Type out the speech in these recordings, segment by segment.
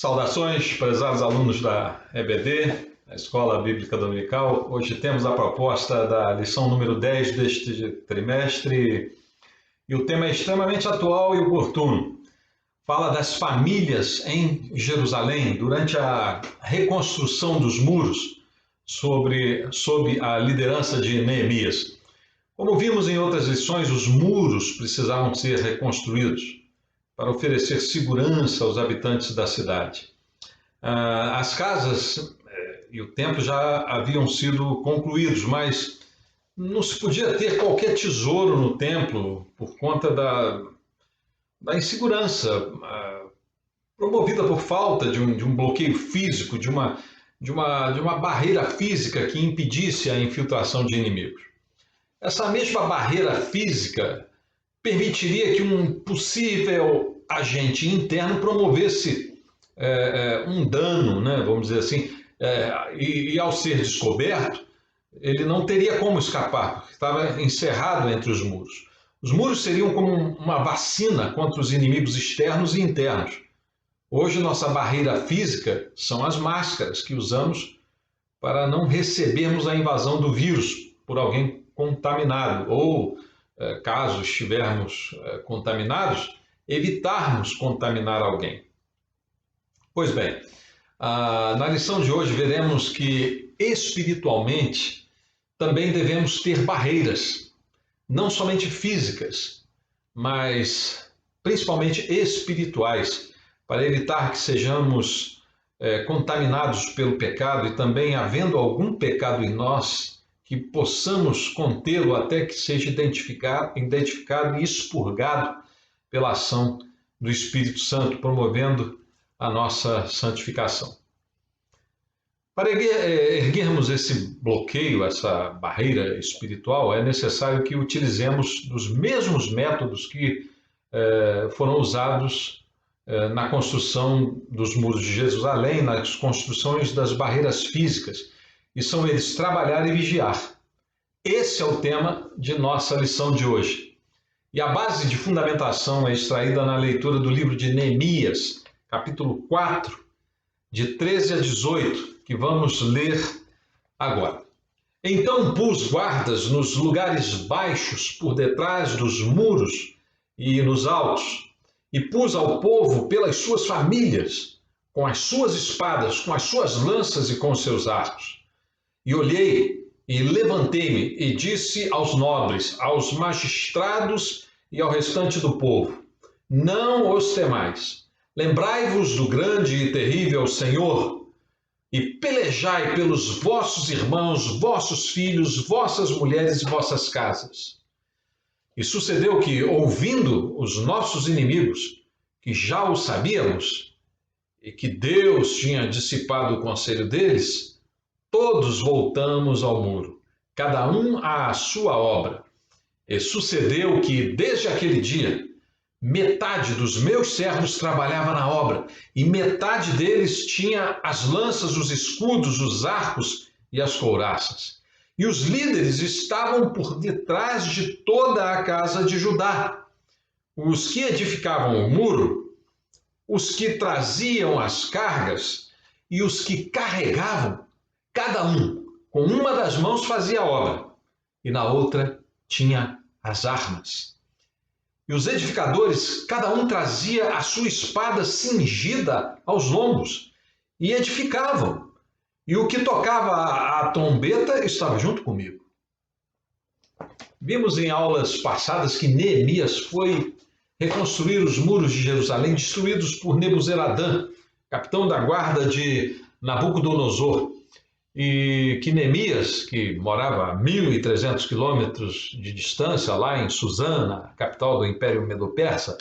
Saudações, prezados alunos da EBD, a Escola Bíblica Dominical. Hoje temos a proposta da lição número 10 deste trimestre e o tema é extremamente atual e oportuno. Fala das famílias em Jerusalém durante a reconstrução dos muros sob a liderança de Neemias. Como vimos em outras lições, os muros precisavam ser reconstruídos para oferecer segurança aos habitantes da cidade. As casas e o templo já haviam sido concluídos, mas não se podia ter qualquer tesouro no templo por conta da insegurança promovida por falta de um bloqueio físico, de uma barreira física que impedisse a infiltração de inimigos. Essa mesma barreira física permitiria que um possível agente interno promovesse um dano, né, vamos dizer assim, e ao ser descoberto, ele não teria como escapar, porque estava encerrado entre os muros. Os muros seriam como uma vacina contra os inimigos externos e internos. Hoje, nossa barreira física são as máscaras que usamos para não recebermos a invasão do vírus por alguém contaminado ou, caso estivermos contaminados, evitarmos contaminar alguém. Pois bem, na lição de hoje veremos que espiritualmente também devemos ter barreiras, não somente físicas, mas principalmente espirituais, para evitar que sejamos contaminados pelo pecado e também, havendo algum pecado em nós, que possamos contê-lo até que seja identificado e expurgado pela ação do Espírito Santo, promovendo a nossa santificação. Para erguermos esse bloqueio, essa barreira espiritual, é necessário que utilizemos dos mesmos métodos que foram usados na construção dos muros de Jerusalém, nas construções das barreiras físicas, e são eles trabalhar e vigiar. Esse é o tema de nossa lição de hoje. E a base de fundamentação é extraída na leitura do livro de Neemias, capítulo 4, de 13 a 18, que vamos ler agora. Então pus guardas nos lugares baixos por detrás dos muros e nos altos, e pus ao povo pelas suas famílias, com as suas espadas, com as suas lanças e com os seus arcos. E olhei e levantei-me e disse aos nobres, aos magistrados e ao restante do povo: não os temais. Lembrai-vos do grande e terrível Senhor e pelejai pelos vossos irmãos, vossos filhos, vossas mulheres e vossas casas. E sucedeu que, ouvindo os nossos inimigos, que já o sabíamos, e que Deus tinha dissipado o conselho deles, todos voltamos ao muro, cada um à sua obra. E sucedeu que, desde aquele dia, metade dos meus servos trabalhava na obra, e metade deles tinha as lanças, os escudos, os arcos e as couraças. E os líderes estavam por detrás de toda a casa de Judá. Os que edificavam o muro, os que traziam as cargas e os que carregavam, cada um com uma das mãos fazia a obra, e na outra tinha as armas. E os edificadores, cada um trazia a sua espada cingida aos lombos, e edificavam. E o que tocava a trombeta estava junto comigo. Vimos em aulas passadas que Neemias foi reconstruir os muros de Jerusalém destruídos por Nebuzaradã, capitão da guarda de Nabucodonosor, e que Neemias, que morava a 1.300 quilômetros de distância, lá em Susana, capital do Império Medo-Persa,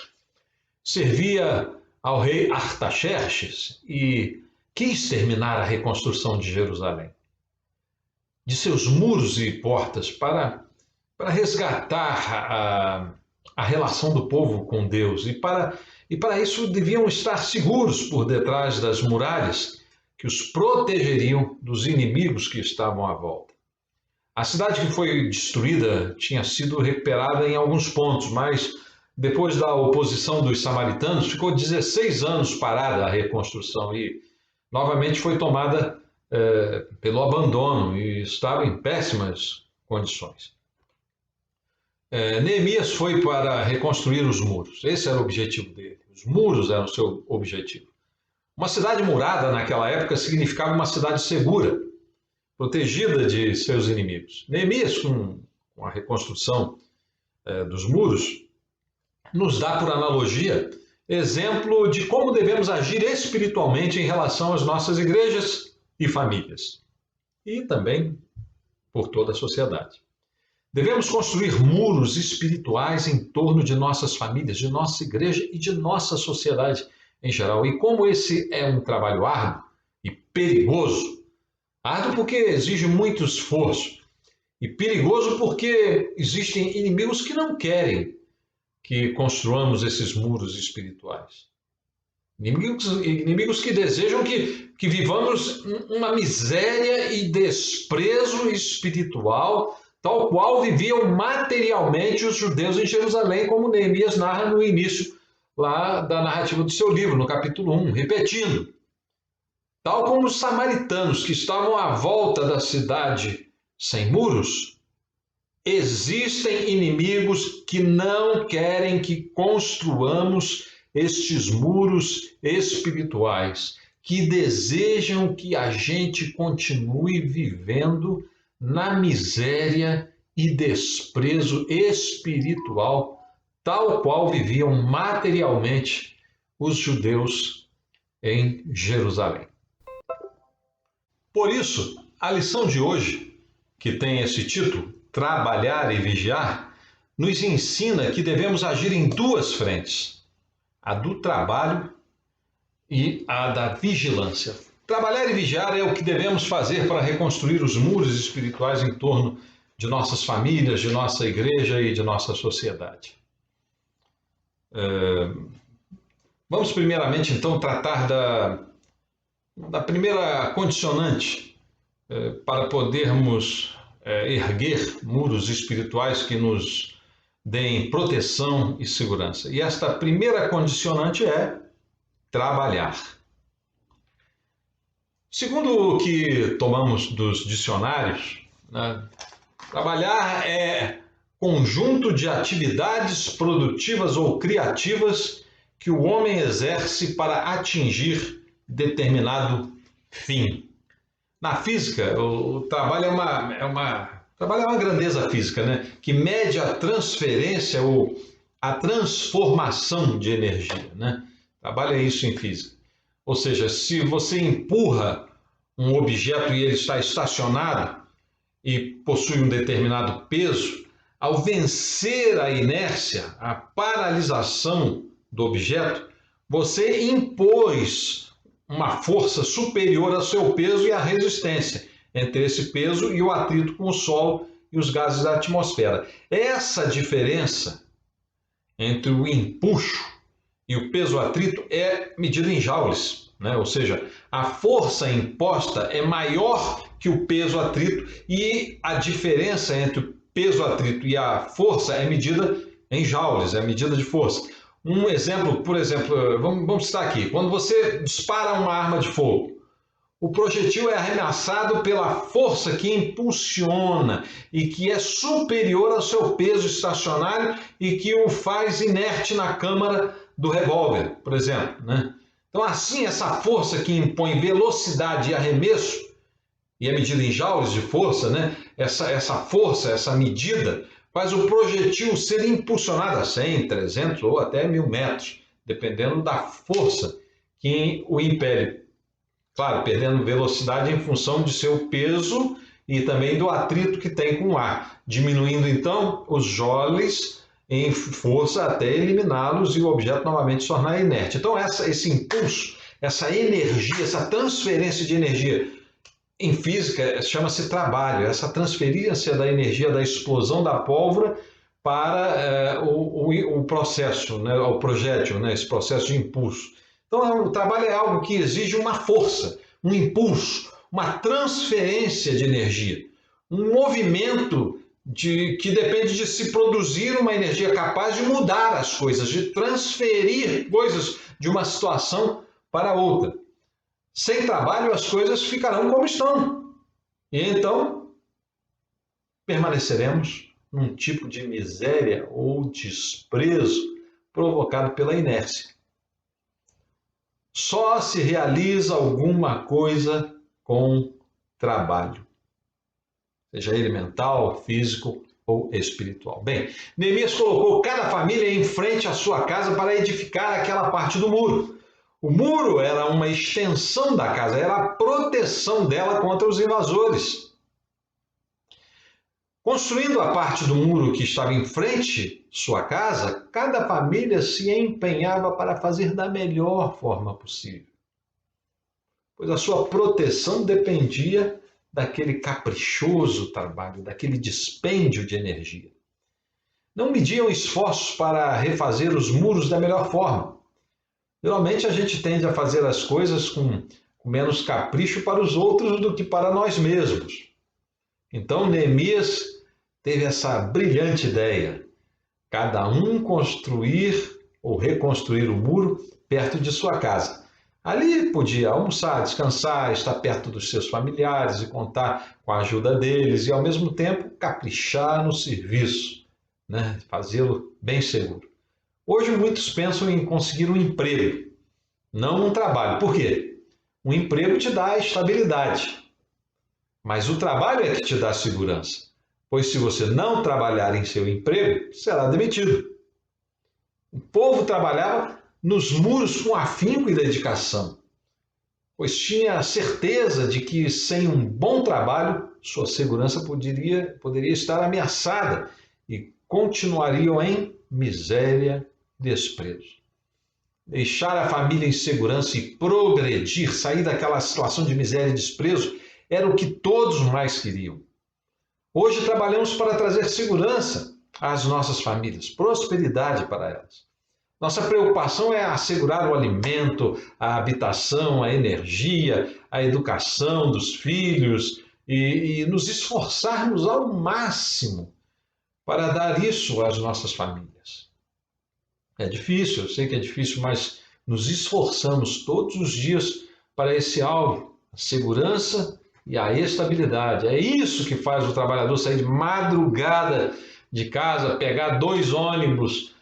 servia ao rei Artaxerxes e quis terminar a reconstrução de Jerusalém, de seus muros e portas, para resgatar a relação do povo com Deus. E para isso deviam estar seguros por detrás das muralhas que os protegeriam dos inimigos que estavam à volta. A cidade que foi destruída tinha sido recuperada em alguns pontos, mas depois da oposição dos samaritanos, ficou 16 anos parada a reconstrução e novamente foi tomada pelo abandono e estava em péssimas condições. Neemias foi para reconstruir os muros, esse era o objetivo dele, os muros eram o seu objetivo. Uma cidade murada naquela época significava uma cidade segura, protegida de seus inimigos. Neemias, com a reconstrução dos muros, nos dá, por analogia, exemplo de como devemos agir espiritualmente em relação às nossas igrejas e famílias, e também por toda a sociedade. Devemos construir muros espirituais em torno de nossas famílias, de nossa igreja e de nossa sociedade em geral. E como esse é um trabalho árduo e perigoso, árduo porque exige muito esforço, e perigoso porque existem inimigos que não querem que construamos esses muros espirituais. Inimigos que desejam que vivamos uma miséria e desprezo espiritual, tal qual viviam materialmente os judeus em Jerusalém, como Neemias narra no início lá da narrativa do seu livro, no capítulo 1, repetindo. Tal como os samaritanos que estavam à volta da cidade sem muros, existem inimigos que não querem que construamos estes muros espirituais, que desejam que a gente continue vivendo na miséria e desprezo espiritual, tal qual viviam materialmente os judeus em Jerusalém. Por isso, a lição de hoje, que tem esse título, Trabalhar e Vigiar, nos ensina que devemos agir em duas frentes, a do trabalho e a da vigilância. Trabalhar e vigiar é o que devemos fazer para reconstruir os muros espirituais em torno de nossas famílias, de nossa igreja e de nossa sociedade. Vamos primeiramente então tratar da primeira condicionante para podermos erguer muros espirituais que nos deem proteção e segurança. E esta primeira condicionante é trabalhar. Segundo o que tomamos dos dicionários, né, trabalhar é conjunto de atividades produtivas ou criativas que o homem exerce para atingir determinado fim. Na física, o trabalho é uma grandeza física, né? Que mede a transferência ou a transformação de energia, né? Trabalho é isso em física. Ou seja, se você empurra um objeto e ele está estacionado e possui um determinado peso, ao vencer a inércia, a paralisação do objeto, você impôs uma força superior ao seu peso e à resistência entre esse peso e o atrito com o solo e os gases da atmosfera. Essa diferença entre o empuxo e o peso-atrito é medida em joules, né? Ou seja, a força imposta é maior que o peso-atrito e a diferença entre o peso-atrito e a força é medida em joules, é a medida de força. Um exemplo, por exemplo, vamos citar aqui, quando você dispara uma arma de fogo, o projetil é arremessado pela força que impulsiona e que é superior ao seu peso estacionário e que o faz inerte na câmara do revólver, por exemplo, né? Então, assim, essa força que impõe velocidade e arremesso, e é medida em joules de força, né? Essa força, essa medida, faz o projetil ser impulsionado a 100, 300 ou até 1000 metros, dependendo da força que o impele. Claro, perdendo velocidade em função de seu peso e também do atrito que tem com o ar, diminuindo então os joules em força até eliminá-los e o objeto novamente se tornar inerte. Então esse impulso, essa energia, essa transferência de energia em física chama-se trabalho, essa transferência da energia da explosão da pólvora para o processo, né, o projétil, né, esse processo de impulso. Então, o trabalho é algo que exige uma força, um impulso, uma transferência de energia, um movimento que depende de se produzir uma energia capaz de mudar as coisas, de transferir coisas de uma situação para outra. Sem trabalho, as coisas ficarão como estão. E então, permaneceremos num tipo de miséria ou desprezo provocado pela inércia. Só se realiza alguma coisa com trabalho, seja ele mental, físico ou espiritual. Bem, Neemias colocou cada família em frente à sua casa para edificar aquela parte do muro. O muro era uma extensão da casa, era a proteção dela contra os invasores. Construindo a parte do muro que estava em frente à sua casa, cada família se empenhava para fazer da melhor forma possível, pois a sua proteção dependia daquele caprichoso trabalho, daquele dispêndio de energia. Não mediam esforços para refazer os muros da melhor forma. Geralmente a gente tende a fazer as coisas com menos capricho para os outros do que para nós mesmos. Então Neemias teve essa brilhante ideia: cada um construir ou reconstruir o muro perto de sua casa. Ali podia almoçar, descansar, estar perto dos seus familiares e contar com a ajuda deles e, ao mesmo tempo, caprichar no serviço, né? Fazê-lo bem seguro. Hoje, muitos pensam em conseguir um emprego, não um trabalho. Por quê? Um emprego te dá estabilidade, mas o trabalho é que te dá segurança, pois se você não trabalhar em seu emprego, será demitido. O povo trabalhava nos muros com afinco e dedicação, pois tinha a certeza de que sem um bom trabalho, sua segurança poderia estar ameaçada e continuariam em miséria e desprezo. Deixar a família em segurança e progredir, sair daquela situação de miséria e desprezo, era o que todos mais queriam. Hoje trabalhamos para trazer segurança às nossas famílias, prosperidade para elas. Nossa preocupação é assegurar o alimento, a habitação, a energia, a educação dos filhos e nos esforçarmos ao máximo para dar isso às nossas famílias. É difícil, eu sei que é difícil, mas nos esforçamos todos os dias para esse alvo, a segurança e a estabilidade. É isso que faz o trabalhador sair de madrugada de casa, pegar 2 ônibus,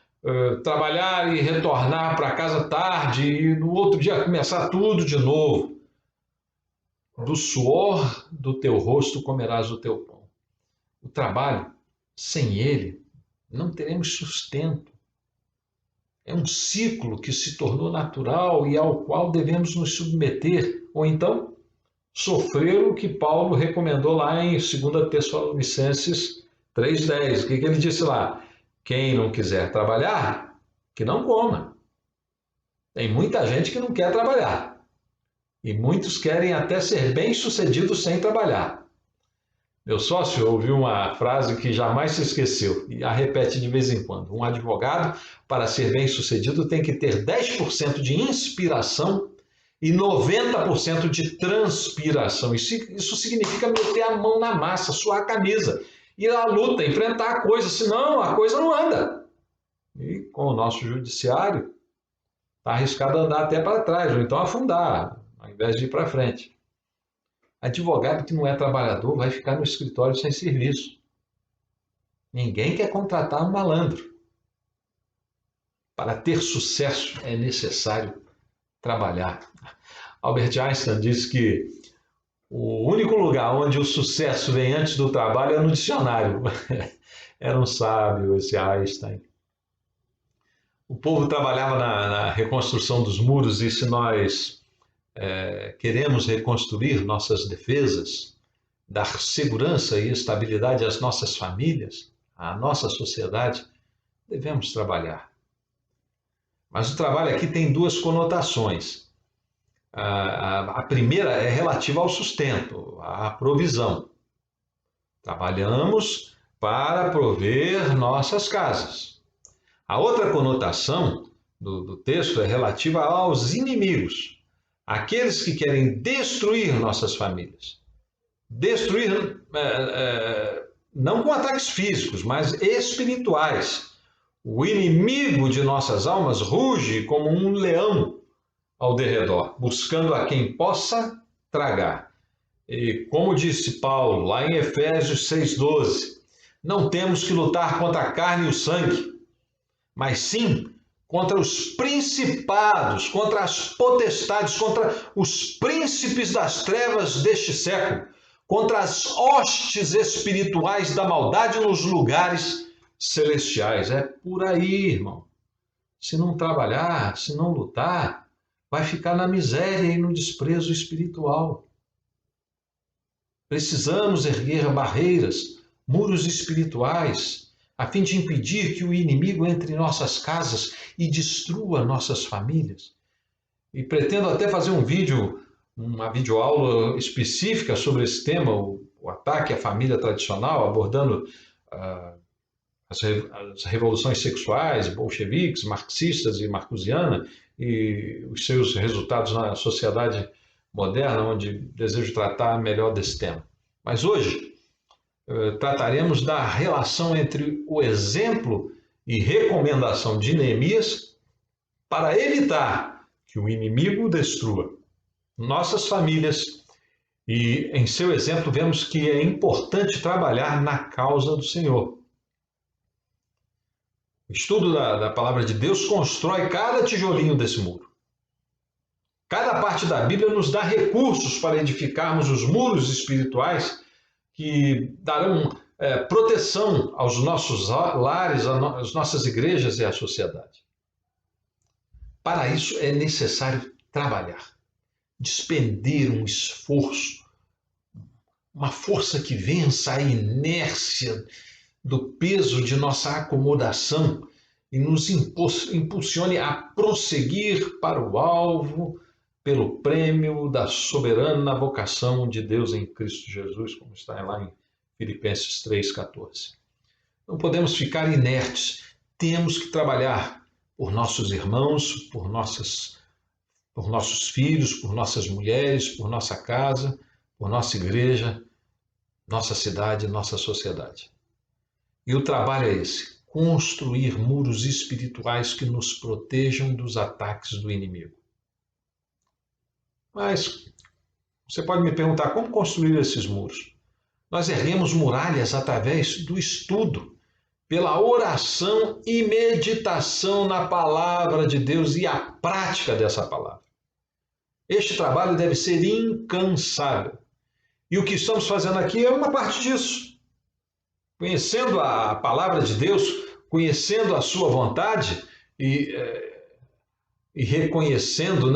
trabalhar e retornar para casa tarde e no outro dia começar tudo de novo. Do suor do teu rosto comerás o teu pão. O trabalho, sem ele, não teremos sustento. É um ciclo que se tornou natural e ao qual devemos nos submeter, ou então sofrer o que Paulo recomendou lá em 2 Tessalonicenses 3,10. O que ele disse lá? Quem não quiser trabalhar, que não coma. Tem muita gente que não quer trabalhar. E muitos querem até ser bem-sucedidos sem trabalhar. Meu sócio ouviu uma frase que jamais se esqueceu e a repete de vez em quando. Um advogado, para ser bem-sucedido, tem que ter 10% de inspiração e 90% de transpiração. Isso significa meter a mão na massa, suar a camisa, ir à luta, enfrentar a coisa, senão a coisa não anda. E com o nosso judiciário, está arriscado andar até para trás, ou então afundar, ao invés de ir para frente. Advogado que não é trabalhador vai ficar no escritório sem serviço. Ninguém quer contratar um malandro. Para ter sucesso é necessário trabalhar. Albert Einstein disse que o único lugar onde o sucesso vem antes do trabalho é no dicionário. Era um sábio esse Einstein. O povo trabalhava na reconstrução dos muros e se nós queremos reconstruir nossas defesas, dar segurança e estabilidade às nossas famílias, à nossa sociedade, devemos trabalhar. Mas o trabalho aqui tem 2 conotações. A primeira é relativa ao sustento, à provisão. Trabalhamos para prover nossas casas. A outra conotação do texto é relativa aos inimigos, aqueles que querem destruir nossas famílias. Destruir não com ataques físicos, mas espirituais. O inimigo de nossas almas ruge como um leão ao derredor, buscando a quem possa tragar. E como disse Paulo, lá em Efésios 6,12, não temos que lutar contra a carne e o sangue, mas sim contra os principados, contra as potestades, contra os príncipes das trevas deste século, contra as hostes espirituais da maldade nos lugares celestiais. É por aí, irmão. Se não trabalhar, se não lutar, vai ficar na miséria e no desprezo espiritual. Precisamos erguer barreiras, muros espirituais, a fim de impedir que o inimigo entre em nossas casas e destrua nossas famílias. E pretendo até fazer uma videoaula específica sobre esse tema, o ataque à família tradicional, abordando as revoluções sexuais, bolcheviques, marxistas e marcusiana, e os seus resultados na sociedade moderna, onde desejo tratar melhor desse tema. Mas hoje trataremos da relação entre o exemplo e recomendação de Neemias para evitar que o inimigo destrua nossas famílias, e em seu exemplo vemos que é importante trabalhar na causa do Senhor. O estudo da palavra de Deus constrói cada tijolinho desse muro. Cada parte da Bíblia nos dá recursos para edificarmos os muros espirituais que darão proteção aos nossos lares, às nossas igrejas e à sociedade. Para isso é necessário trabalhar, despender um esforço, uma força que vença a inércia do peso de nossa acomodação e nos impulsione a prosseguir para o alvo, pelo prêmio da soberana vocação de Deus em Cristo Jesus, como está lá em Filipenses 3,14. Não podemos ficar inertes, temos que trabalhar por nossos irmãos, por nossos filhos, por nossas mulheres, por nossa casa, por nossa igreja, nossa cidade, nossa sociedade. E o trabalho é esse: construir muros espirituais que nos protejam dos ataques do inimigo. Mas você pode me perguntar, como construir esses muros? Nós erguemos muralhas através do estudo, pela oração e meditação na palavra de Deus e a prática dessa palavra. Este trabalho deve ser incansável. E o que estamos fazendo aqui é uma parte disso. Conhecendo a palavra de Deus, conhecendo a sua vontade e reconhecendo,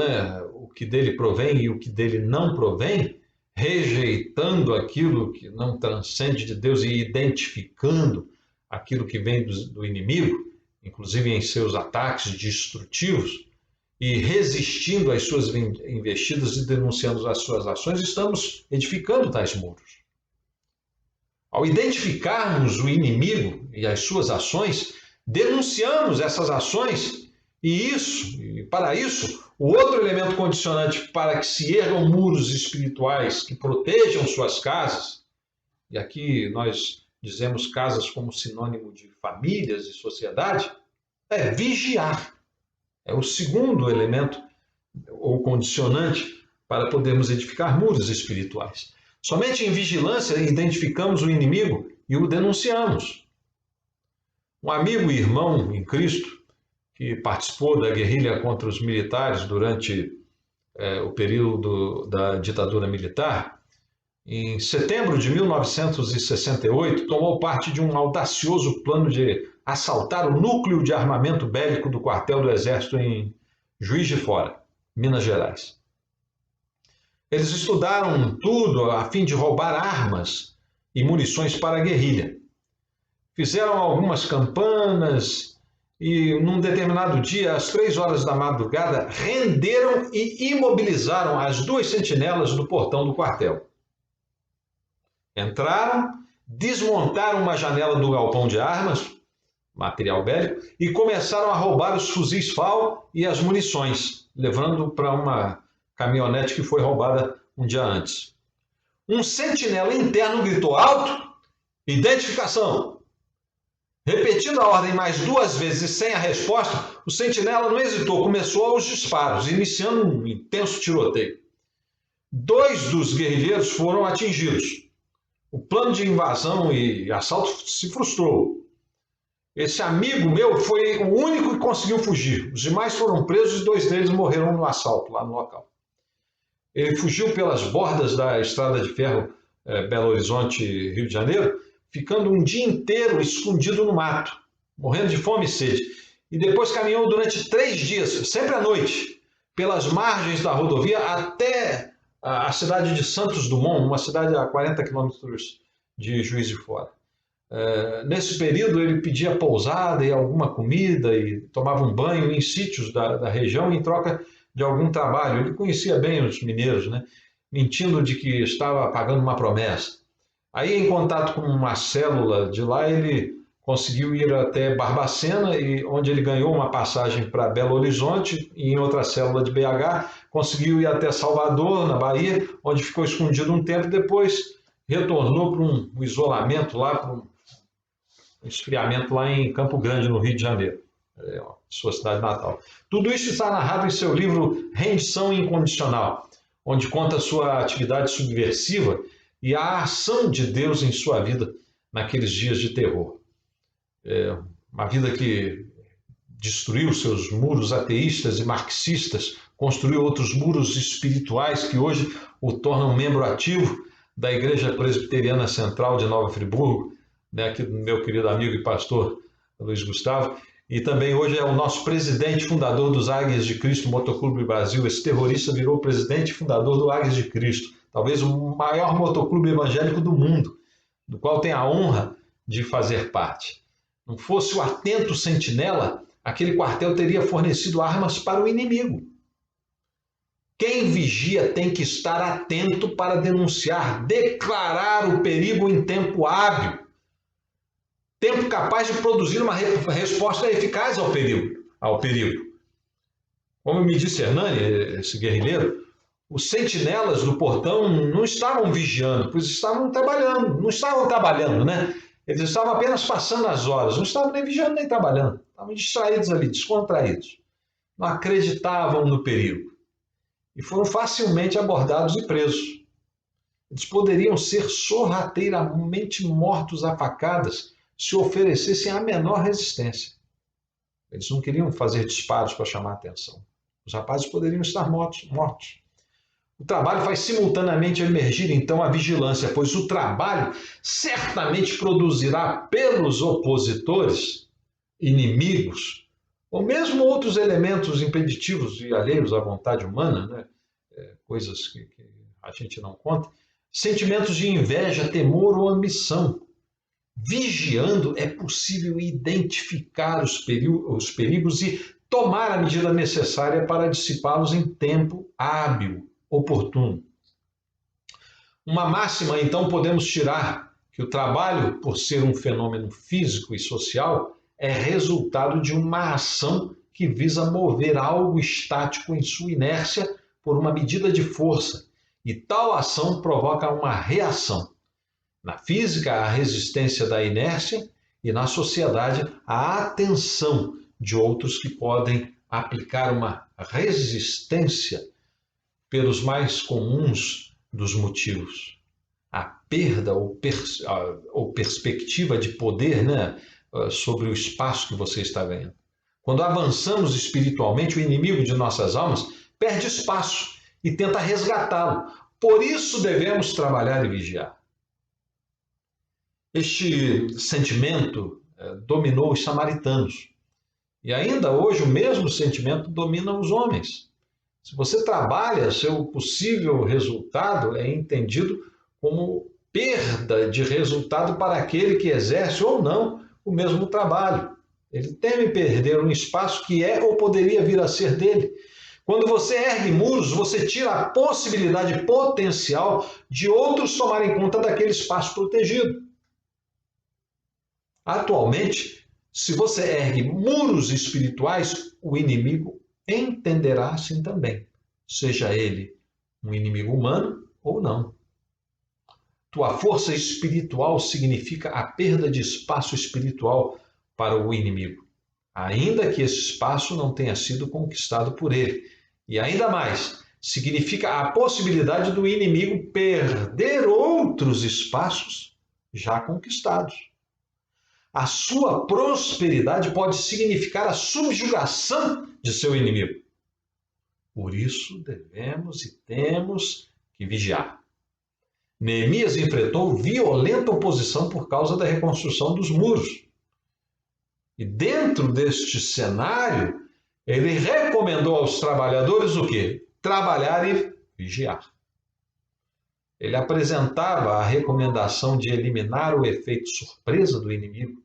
o que dele provém e o que dele não provém, rejeitando aquilo que não transcende de Deus e identificando aquilo que vem do inimigo, inclusive em seus ataques destrutivos, e resistindo às suas investidas e denunciando as suas ações, estamos edificando tais muros. Ao identificarmos o inimigo e as suas ações, denunciamos essas ações, e para isso, o outro elemento condicionante para que se ergam muros espirituais que protejam suas casas, e aqui nós dizemos casas como sinônimo de famílias e sociedade, é vigiar. É o segundo elemento ou condicionante para podermos edificar muros espirituais. Somente em vigilância identificamos o inimigo e o denunciamos. Um amigo e irmão em Cristo, que participou da guerrilha contra os militares durante o período da ditadura militar, em setembro de 1968, tomou parte de um audacioso plano de assaltar o núcleo de armamento bélico do quartel do Exército em Juiz de Fora, Minas Gerais. Eles estudaram tudo a fim de roubar armas e munições para a guerrilha. Fizeram algumas campanas e, num determinado dia, às 3 horas da madrugada, renderam e imobilizaram as 2 sentinelas do portão do quartel. Entraram, desmontaram uma janela do galpão de armas, material bélico, e começaram a roubar os fuzis FAL e as munições, levando para uma caminhonete que foi roubada um dia antes. Um sentinela interno gritou alto Identificação. Repetindo a ordem mais 2 vezes e sem a resposta, o sentinela não hesitou, começou os disparos, iniciando um intenso tiroteio. 2 dos guerrilheiros foram atingidos. O plano de invasão e assalto se frustrou. Esse amigo meu foi o único que conseguiu fugir. Os demais foram presos e 2 deles morreram no assalto lá no local. Ele fugiu pelas bordas da estrada de ferro Belo Horizonte, Rio de Janeiro, ficando um dia inteiro escondido no mato, morrendo de fome e sede. E depois caminhou durante 3 dias, sempre à noite, pelas margens da rodovia até a cidade de Santos Dumont, uma cidade a 40 quilômetros de Juiz de Fora. Nesse período ele pedia pousada e alguma comida e tomava um banho em sítios da região em troca de algum trabalho. Ele conhecia bem os mineiros, né? Mentindo de que estava pagando uma promessa. Aí, em contato com uma célula de lá, ele conseguiu ir até Barbacena, onde ele ganhou uma passagem para Belo Horizonte, e em outra célula de BH, conseguiu ir até Salvador, na Bahia, onde ficou escondido um tempo, depois retornou para um isolamento lá, para um esfriamento lá em Campo Grande, no Rio de Janeiro, sua cidade natal. Tudo isso está narrado em seu livro Rendição Incondicional, onde conta sua atividade subversiva e a ação de Deus em sua vida naqueles dias de terror. Uma vida que destruiu seus muros ateístas e marxistas, construiu outros muros espirituais que hoje o tornam membro ativo da Igreja Presbiteriana Central de Nova Friburgo, né, aqui do meu querido amigo e pastor Luiz Gustavo, e também hoje é o nosso presidente fundador dos Águias de Cristo Motoclube Brasil. Esse terrorista virou presidente fundador do Águias de Cristo, talvez o maior motoclube evangélico do mundo, do qual tem a honra de fazer parte. Não fosse o atento sentinela, aquele quartel teria fornecido armas para o inimigo. Quem vigia tem que estar atento para denunciar, declarar o perigo em tempo hábil, tempo capaz de produzir uma resposta eficaz ao perigo. Como me disse Hernani, esse guerrilheiro, os sentinelas do portão não estavam vigiando, pois estavam trabalhando. Não estavam trabalhando, né? Eles estavam apenas passando as horas, não estavam nem vigiando nem trabalhando. Estavam distraídos ali, descontraídos. Não acreditavam no perigo. E foram facilmente abordados e presos. Eles poderiam ser sorrateiramente mortos a facadas se oferecessem a menor resistência. Eles não queriam fazer disparos para chamar a atenção. Os rapazes poderiam estar mortos. O trabalho faz simultaneamente emergir, então, a vigilância, pois o trabalho certamente produzirá pelos opositores, inimigos, ou mesmo outros elementos impeditivos e alheios à vontade humana, né? Coisas que a gente não conta, sentimentos de inveja, temor ou ambição. Vigiando é possível identificar os perigos e tomar a medida necessária para dissipá-los em tempo hábil, oportuno. Uma máxima, então, podemos tirar que o trabalho, por ser um fenômeno físico e social, é resultado de uma ação que visa mover algo estático em sua inércia por uma medida de força, e tal ação provoca uma reação. Na física, a resistência da inércia, e na sociedade, a atenção de outros que podem aplicar uma resistência pelos mais comuns dos motivos. A perda ou perspectiva de poder, né, sobre o espaço que você está ganhando. Quando avançamos espiritualmente, o inimigo de nossas almas perde espaço e tenta resgatá-lo. Por isso devemos trabalhar e vigiar. Este sentimento dominou os samaritanos. E ainda hoje o mesmo sentimento domina os homens. Se você trabalha, seu possível resultado é entendido como perda de resultado para aquele que exerce ou não o mesmo trabalho. Ele teme perder um espaço que é ou poderia vir a ser dele. Quando você ergue muros, você tira a possibilidade potencial de outros tomarem conta daquele espaço protegido. Atualmente, se você ergue muros espirituais, o inimigo entenderá assim também, seja ele um inimigo humano ou não. tua força espiritual significa a perda de espaço espiritual para o inimigo, ainda que esse espaço não tenha sido conquistado por ele. E ainda mais, significa a possibilidade do inimigo perder outros espaços já conquistados. A sua prosperidade pode significar a subjugação de seu inimigo. Por isso, devemos e temos que vigiar. Neemias enfrentou violenta oposição por causa da reconstrução dos muros. E dentro deste cenário, ele recomendou aos trabalhadores o quê? Trabalhar e vigiar. Ele apresentava a recomendação de eliminar o efeito surpresa do inimigo,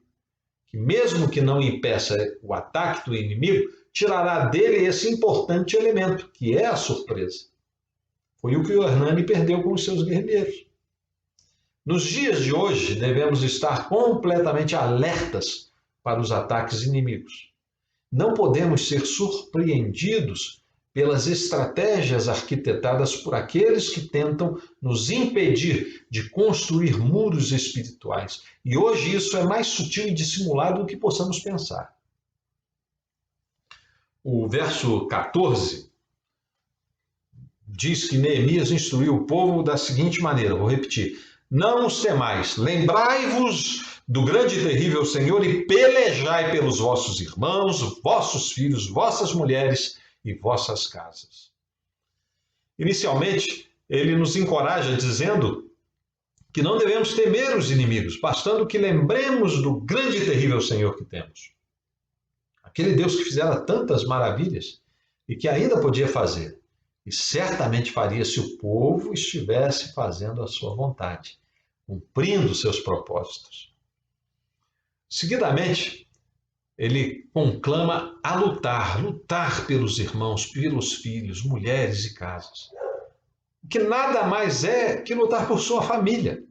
que mesmo que não impeça o ataque do inimigo, tirará dele esse importante elemento, que é a surpresa. Foi o que o Hernani perdeu com os seus guerrilheiros. Nos dias de hoje, devemos estar completamente alertas para os ataques inimigos. Não podemos ser surpreendidos pelas estratégias arquitetadas por aqueles que tentam nos impedir de construir muros espirituais. E hoje isso é mais sutil e dissimulado do que possamos pensar. O verso 14 diz que Neemias instruiu o povo da seguinte maneira, vou repetir: não os temais, lembrai-vos do grande e terrível Senhor e pelejai pelos vossos irmãos, vossos filhos, vossas mulheres e vossas casas. Inicialmente, ele nos encoraja dizendo que não devemos temer os inimigos, bastando que lembremos do grande e terrível Senhor que temos. Aquele Deus que fizera tantas maravilhas e que ainda podia fazer, e certamente faria se o povo estivesse fazendo a sua vontade, cumprindo seus propósitos. Seguidamente, ele conclama a lutar pelos irmãos, pelos filhos, mulheres e casas. Que nada mais é que lutar por sua família.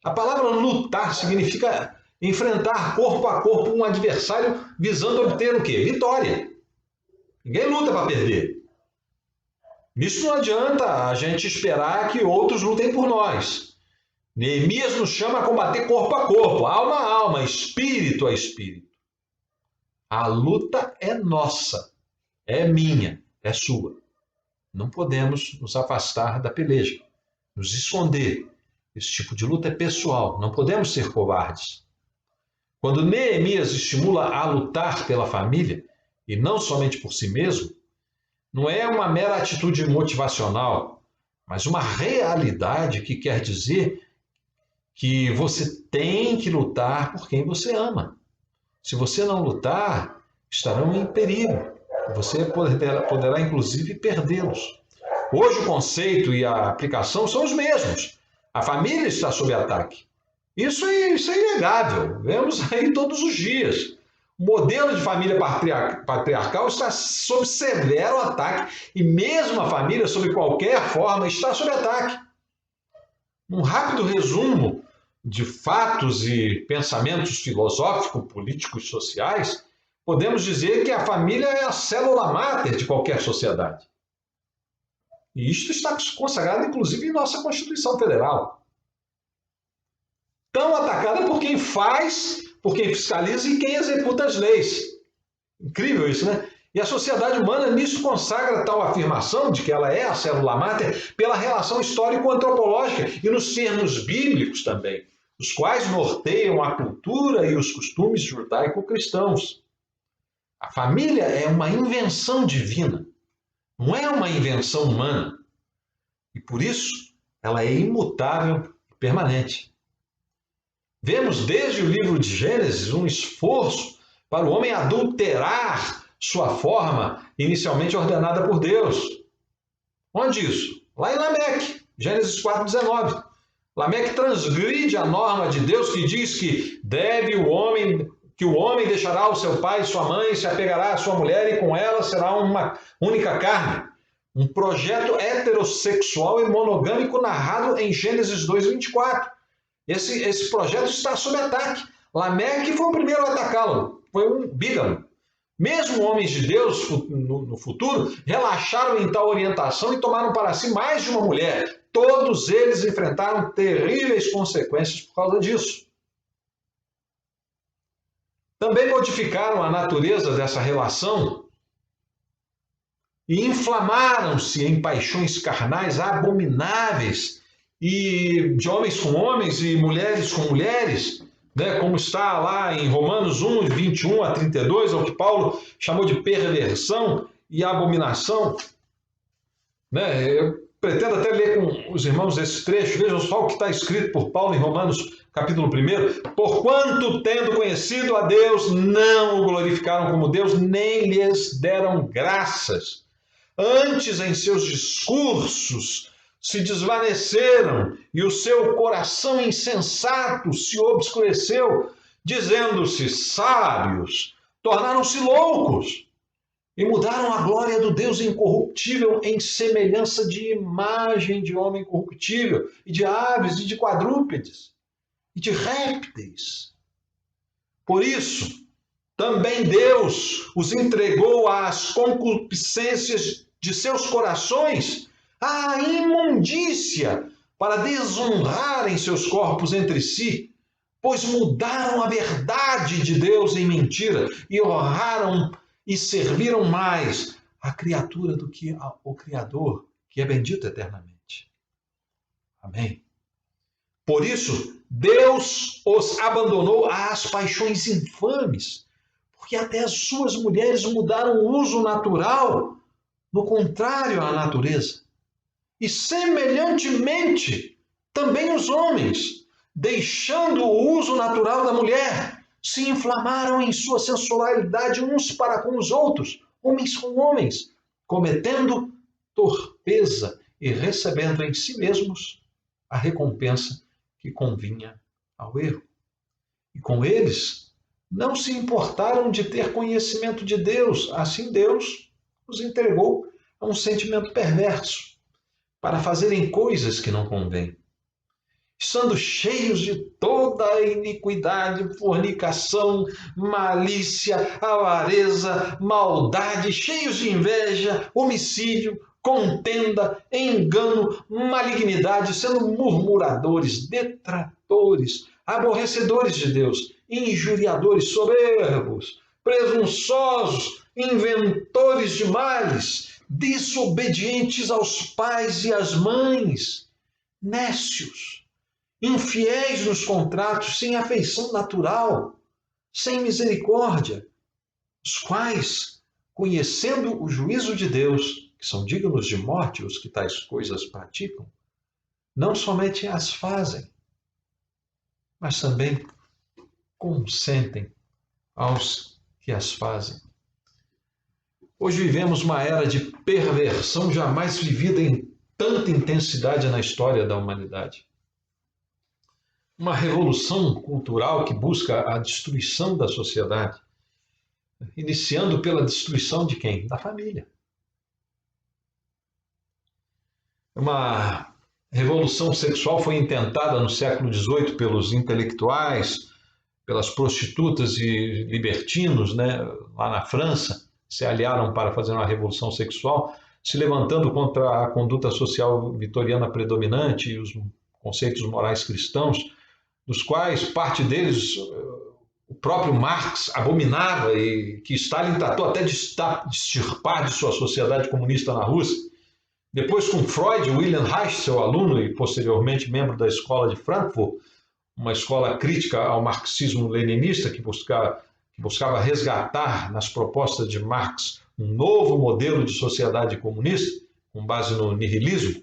A palavra lutar significa enfrentar corpo a corpo um adversário visando obter o quê? Vitória. Ninguém luta para perder. Nisso não adianta a gente esperar que outros lutem por nós. Neemias nos chama a combater corpo a corpo, alma a alma, espírito a espírito. A luta é nossa, é minha, é sua. Não podemos nos afastar da peleja, nos esconder. Esse tipo de luta é pessoal, não podemos ser covardes. Quando Neemias estimula a lutar pela família, e não somente por si mesmo, não é uma mera atitude motivacional, mas uma realidade que quer dizer que você tem que lutar por quem você ama. Se você não lutar, estarão em perigo. Você poderá inclusive, perdê-los. Hoje o conceito e a aplicação são os mesmos. A família está sob ataque. Isso é inegável. Vemos aí todos os dias. O modelo de família patriarcal está sob severo ataque. E mesmo a família, sob qualquer forma, está sob ataque. Um rápido resumo de fatos e pensamentos filosóficos, políticos e sociais, podemos dizer que a família é a célula máter de qualquer sociedade. E isto está consagrado, inclusive, em nossa Constituição Federal. Tão atacada por quem faz, por quem fiscaliza e quem executa as leis. Incrível isso, né? E a sociedade humana nisso consagra tal afirmação de que ela é a célula máter pela relação histórico-antropológica e nos termos bíblicos também, os quais norteiam a cultura e os costumes judaico-cristãos. A família é uma invenção divina, não é uma invenção humana. E por isso ela é imutável e permanente. Vemos desde o livro de Gênesis um esforço para o homem adulterar sua forma inicialmente ordenada por Deus. Onde isso? Lá em Lameque, Gênesis 4:19. Lameque transgride a norma de Deus que diz que o homem deixará o seu pai e sua mãe, se apegará à sua mulher e com ela será uma única carne. Um projeto heterossexual e monogâmico narrado em Gênesis 2:24. Esse projeto está sob ataque. Lameque foi o primeiro a atacá-lo, foi um bígamo. Mesmo homens de Deus no futuro relaxaram em tal orientação e tomaram para si mais de uma mulher. todos eles enfrentaram terríveis consequências por causa disso. Também modificaram a natureza dessa relação e inflamaram-se em paixões carnais abomináveis, e de homens com homens e mulheres com mulheres, né, como está lá em Romanos 1, 21 a 32, ao que Paulo chamou de perversão e abominação. Né? Eu pretendo até ler com os irmãos esse trecho. Vejam só o que está escrito por Paulo em Romanos, capítulo 1. Porquanto, tendo conhecido a Deus, não o glorificaram como Deus, nem lhes deram graças. Antes, em seus discursos, se desvaneceram, e o seu coração insensato se obscureceu, dizendo-se sábios, tornaram-se loucos, e mudaram a glória do Deus incorruptível em semelhança de imagem de homem corruptível, e de aves, e de quadrúpedes, e de répteis. Por isso, também Deus os entregou às concupiscências de seus corações, à imundícia, para desonrarem seus corpos entre si, pois mudaram a verdade de Deus em mentira e honraram e serviram mais a criatura do que o Criador, que é bendito eternamente. Amém. Por isso, Deus os abandonou às paixões infames, porque até as suas mulheres mudaram o uso natural, no contrário à natureza. E semelhantemente, também os homens, deixando o uso natural da mulher, se inflamaram em sua sensualidade uns para com os outros, homens com homens, cometendo torpeza e recebendo em si mesmos a recompensa que convinha ao erro. E com eles não se importaram de ter conhecimento de Deus, assim Deus os entregou a um sentimento perverso, para fazerem coisas que não convêm, estando cheios de toda a iniquidade, fornicação, malícia, avareza, maldade, cheios de inveja, homicídio, contenda, engano, malignidade, sendo murmuradores, detratores, aborrecedores de Deus, injuriadores, soberbos, presunçosos, inventores de males, desobedientes aos pais e às mães, nécios, infiéis nos contratos, sem afeição natural, sem misericórdia, os quais, conhecendo o juízo de Deus, que são dignos de morte os que tais coisas praticam, não somente as fazem, mas também consentem aos que as fazem. Hoje vivemos uma era de perversão jamais vivida em tanta intensidade na história da humanidade. Uma revolução cultural que busca a destruição da sociedade, iniciando pela destruição de quem? Da família. Uma revolução sexual foi intentada no século XVIII pelos intelectuais, pelas prostitutas e libertinos, né, lá na França, se aliaram para fazer uma revolução sexual, se levantando contra a conduta social vitoriana predominante e os conceitos morais cristãos, dos quais parte deles o próprio Marx abominava e que Stalin tratou até de extirpar de sua sociedade comunista na Rússia. Depois, com Freud, William Reich, seu aluno e posteriormente membro da Escola de Frankfurt, uma escola crítica ao marxismo-leninista que buscava resgatar nas propostas de Marx um novo modelo de sociedade comunista, com base no nihilismo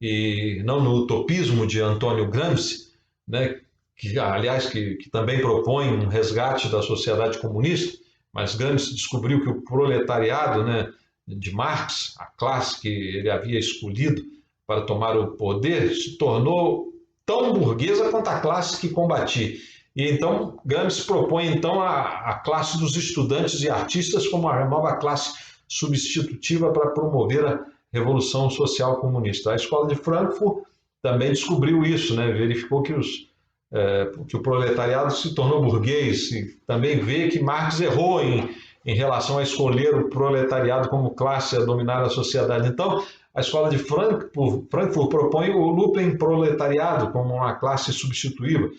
e não no utopismo de Antônio Gramsci, né, que também propõe um resgate da sociedade comunista, mas Gramsci descobriu que o proletariado, né, de Marx, a classe que ele havia escolhido para tomar o poder, se tornou tão burguesa quanto a classe que combatia. E então Gramsci propõe então a classe dos estudantes e artistas como a nova classe substitutiva para promover a revolução social comunista. A Escola de Frankfurt também descobriu isso, né? Verificou que o proletariado se tornou burguês e também vê que Marx errou em relação a escolher o proletariado como classe a dominar a sociedade. Então, A escola de Frankfurt propõe o lupenproletariado como uma classe substitutiva,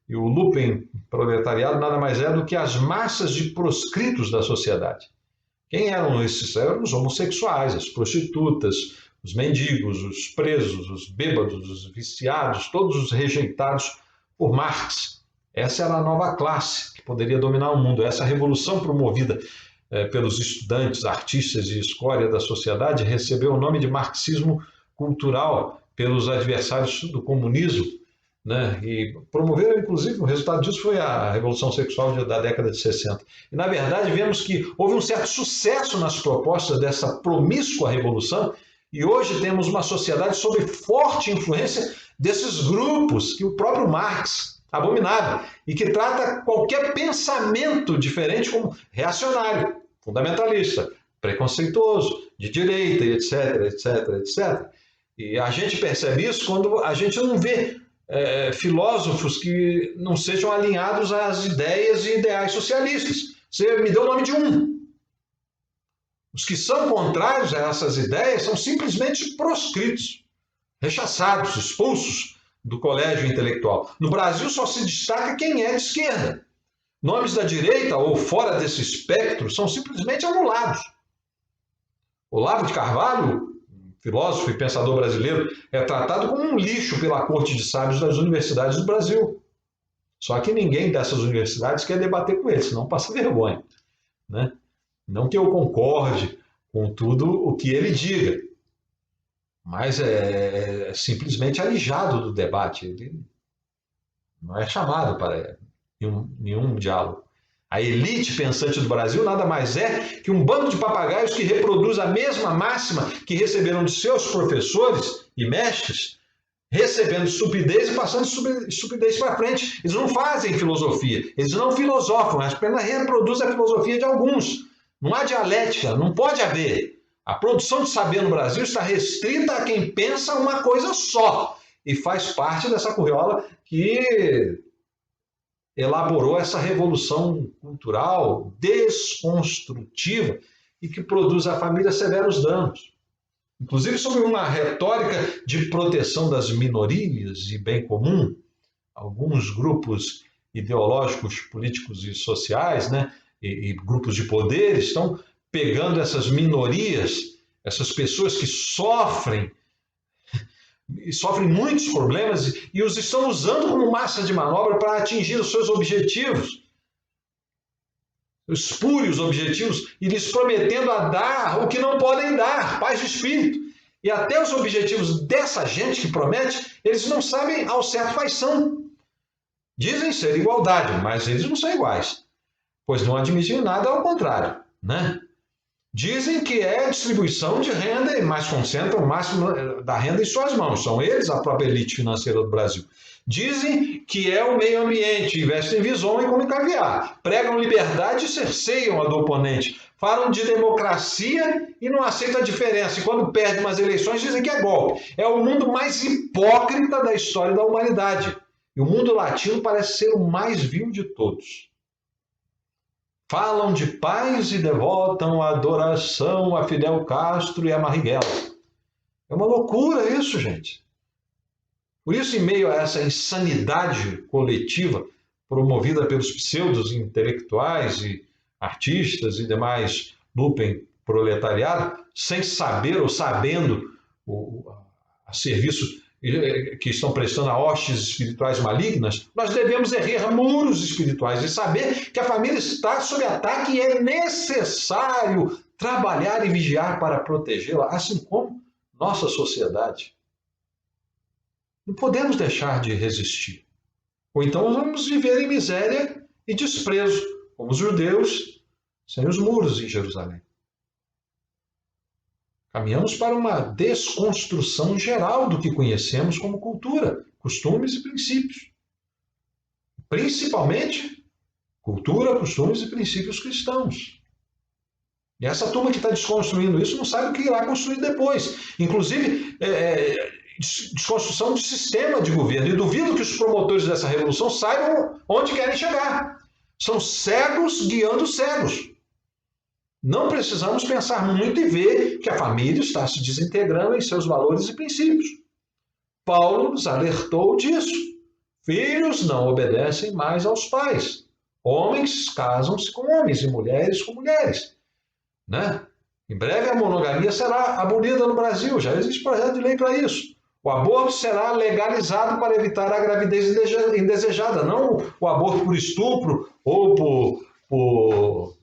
e o lupenproletariado nada mais é do que as massas de proscritos da sociedade. Quem eram esses? Eram os homossexuais, as prostitutas, os mendigos, os presos, os bêbados, os viciados, todos os rejeitados por Marx. Essa era a nova classe que poderia dominar o mundo. Essa revolução promovida pelos estudantes, artistas e escória da sociedade recebeu o nome de marxismo cultural pelos adversários do comunismo, né? E promoveram, inclusive, o resultado disso foi a Revolução Sexual da década de 60. E, na verdade, vemos que houve um certo sucesso nas propostas dessa promíscua revolução e hoje temos uma sociedade sob forte influência desses grupos que o próprio Marx abominava e que trata qualquer pensamento diferente como reacionário, fundamentalista, preconceituoso, de direita, etc, etc, etc. E a gente percebe isso quando a gente não vê filósofos que não sejam alinhados às ideias e ideais socialistas. Você me deu o nome de um. Os que são contrários a essas ideias são simplesmente proscritos, rechaçados, expulsos do colégio intelectual. No Brasil só se destaca quem é de esquerda. Nomes da direita ou fora desse espectro são simplesmente anulados. Olavo de Carvalho, filósofo e pensador brasileiro, é tratado como um lixo pela corte de sábios das universidades do Brasil. Só que ninguém dessas universidades quer debater com ele, senão passa vergonha, né? Não que eu concorde com tudo o que ele diga, mas é simplesmente alijado do debate. Ele não é chamado para nenhum diálogo. A elite pensante do Brasil nada mais é que um bando de papagaios que reproduz a mesma máxima que receberam de seus professores e mestres, recebendo estupidez e passando estupidez para frente. Eles não fazem filosofia, eles não filosofam, apenas reproduzem a filosofia de alguns. Não há dialética, não pode haver. A produção de saber no Brasil está restrita a quem pensa uma coisa só e faz parte dessa curriola que elaborou essa revolução cultural desconstrutiva e que produz à família severos danos. Inclusive, sobre uma retórica de proteção das minorias e bem comum, alguns grupos ideológicos, políticos e sociais, né, e grupos de poder estão pegando essas minorias, essas pessoas que sofrem muitos problemas e os estão usando como massa de manobra para atingir os seus objetivos, os espúrios objetivos, e lhes prometendo a dar o que não podem dar, paz de espírito. E até os objetivos dessa gente que promete, eles não sabem ao certo quais são. Dizem ser igualdade, mas eles não são iguais, pois não admitem nada ao contrário, né? Dizem que é distribuição de renda, mas concentram o máximo da renda em suas mãos. São eles a própria elite financeira do Brasil. Dizem que é o meio ambiente, investem em Vison e comem caviar. Pregam liberdade e cerceiam a do oponente. Falam de democracia e não aceitam a diferença. E quando perdem umas eleições dizem que é golpe. É o mundo mais hipócrita da história da humanidade. E o mundo latino parece ser o mais vil de todos. Falam de paz e devotam a adoração a Fidel Castro e a Marighella. É uma loucura isso, gente. Por isso, em meio a essa insanidade coletiva promovida pelos pseudos intelectuais e artistas e demais lupen-proletariado, sem saber ou sabendo a serviço que estão prestando a hostes espirituais malignas, nós devemos erguer muros espirituais e saber que a família está sob ataque e é necessário trabalhar e vigiar para protegê-la, assim como nossa sociedade. Não podemos deixar de resistir. Ou então vamos viver em miséria e desprezo, como os judeus sem os muros em Jerusalém. Caminhamos para uma desconstrução geral do que conhecemos como cultura, costumes e princípios. Principalmente, cultura, costumes e princípios cristãos. E essa turma que está desconstruindo isso não sabe o que irá construir depois. Inclusive, desconstrução de sistema de governo. E duvido que os promotores dessa revolução saibam onde querem chegar. São cegos guiando cegos. Não precisamos pensar muito e ver que a família está se desintegrando em seus valores e princípios. Paulo nos alertou disso. Filhos não obedecem mais aos pais. Homens casam-se com homens e mulheres com mulheres, né? Em breve a monogamia será abolida no Brasil, já existe projeto de lei para isso. O aborto será legalizado para evitar a gravidez indesejada, não o aborto por estupro ou por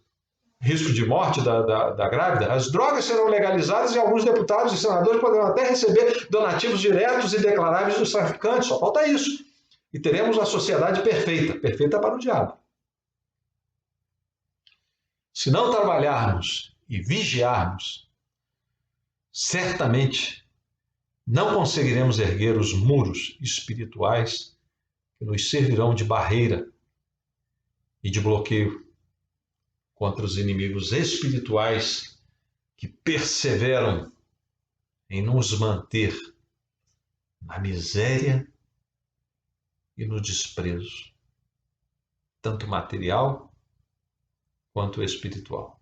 risco de morte da grávida. As drogas serão legalizadas e alguns deputados e senadores poderão até receber donativos diretos e declaráveis dos traficantes, só falta isso. E teremos uma sociedade perfeita, perfeita para o diabo. Se não trabalharmos e vigiarmos, certamente não conseguiremos erguer os muros espirituais que nos servirão de barreira e de bloqueio contra os inimigos espirituais que perseveram em nos manter na miséria e no desprezo, tanto material quanto espiritual.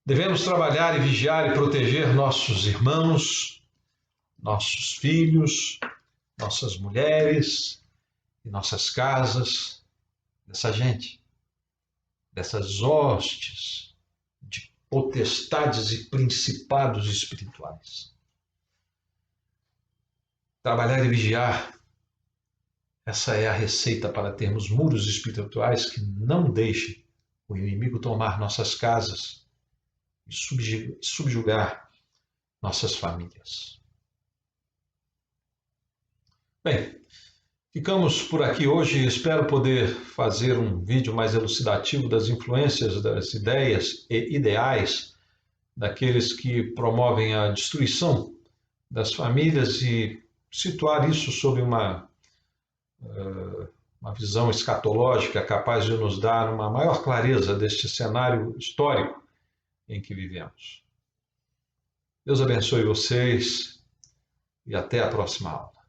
Devemos trabalhar e vigiar e proteger nossos irmãos, nossos filhos, nossas mulheres e nossas casas, dessa gente, dessas hostes de potestades e principados espirituais. Trabalhar e vigiar, essa é a receita para termos muros espirituais que não deixem o inimigo tomar nossas casas e subjugar nossas famílias. Bem, ficamos por aqui hoje. Espero poder fazer um vídeo mais elucidativo das influências, das ideias e ideais daqueles que promovem a destruição das famílias e situar isso sob uma visão escatológica capaz de nos dar uma maior clareza deste cenário histórico em que vivemos. Deus abençoe vocês e até a próxima aula.